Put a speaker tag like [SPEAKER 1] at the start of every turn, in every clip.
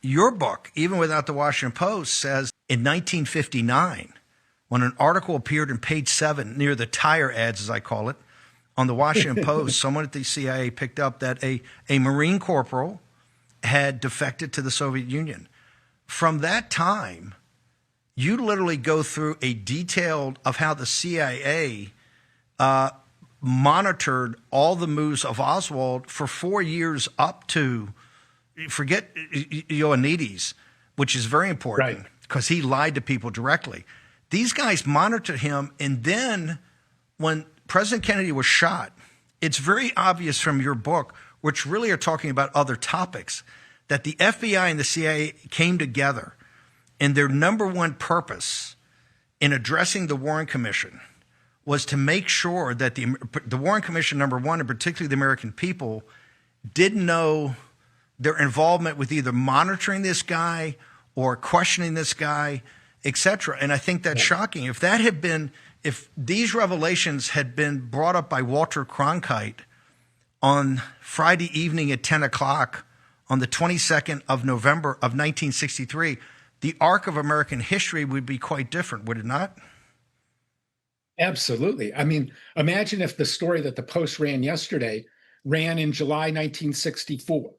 [SPEAKER 1] Your book, even without the Washington Post, says in 1959, when an article appeared in page 7 near the tire ads, as I call it, on the Washington Post, someone at the CIA picked up that a Marine corporal had defected to the Soviet Union. From that time, you literally go through a detailed of how the CIA monitored all the moves of Oswald for 4 years up to, forget Ioannidis, which is very important because he lied to people directly. These guys monitored him, and then when President Kennedy was shot, it's very obvious from your book, which really are talking about other topics, that the FBI and the CIA came together, and their number one purpose in addressing the Warren Commission was to make sure that the Warren Commission, number one, and particularly the American people, didn't know their involvement with either monitoring this guy or questioning this guy, et cetera. And I think that's shocking. If these revelations had been brought up by Walter Cronkite on Friday evening at 10 o'clock on the 22nd of November of 1963, the arc of American history would be quite different, would it not?
[SPEAKER 2] Absolutely. I mean, imagine if the story that the Post ran yesterday ran in July 1964,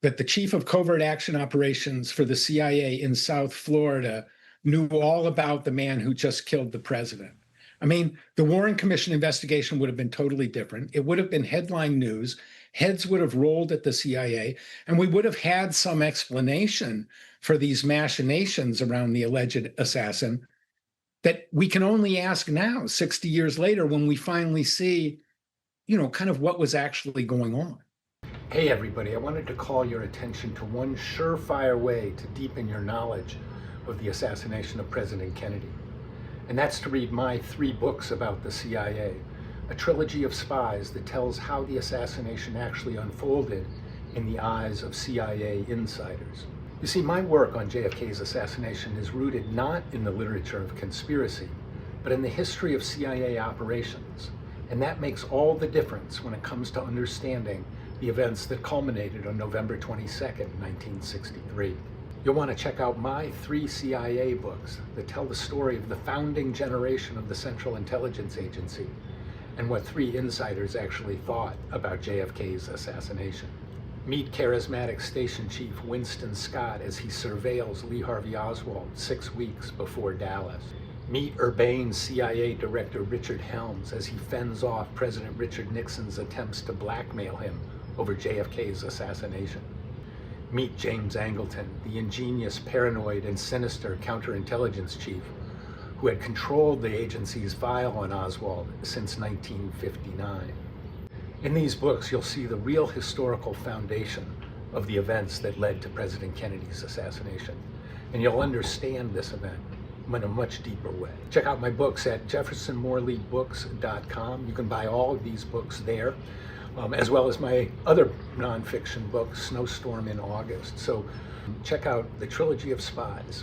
[SPEAKER 2] that the chief of covert action operations for the CIA in South Florida knew all about the man who just killed the president. I mean, the Warren Commission investigation would have been totally different. It would have been headline news. Heads would have rolled at the CIA, and we would have had some explanation for these machinations around the alleged assassin that we can only ask now, 60 years later, when we finally see, kind of what was actually going on.
[SPEAKER 3] Hey everybody, I wanted to call your attention to one surefire way to deepen your knowledge of the assassination of President Kennedy. And that's to read my 3 books about the CIA, a trilogy of spies that tells how the assassination actually unfolded in the eyes of CIA insiders. You see, my work on JFK's assassination is rooted not in the literature of conspiracy, but in the history of CIA operations. And that makes all the difference when it comes to understanding the events that culminated on November 22nd, 1963. You'll want to check out my 3 CIA books that tell the story of the founding generation of the Central Intelligence Agency and what 3 insiders actually thought about JFK's assassination. Meet charismatic Station Chief Winston Scott as he surveils Lee Harvey Oswald 6 weeks before Dallas. Meet urbane CIA Director Richard Helms as he fends off President Richard Nixon's attempts to blackmail him over JFK's assassination. Meet James Angleton, the ingenious, paranoid, and sinister counterintelligence chief who had controlled the agency's file on Oswald since 1959. In these books, you'll see the real historical foundation of the events that led to President Kennedy's assassination, and you'll understand this event in a much deeper way. Check out my books at jeffersonmorleybooks.com. You can buy all of these books there, as well as my other nonfiction book, Snowstorm in August. So check out the Trilogy of Spies.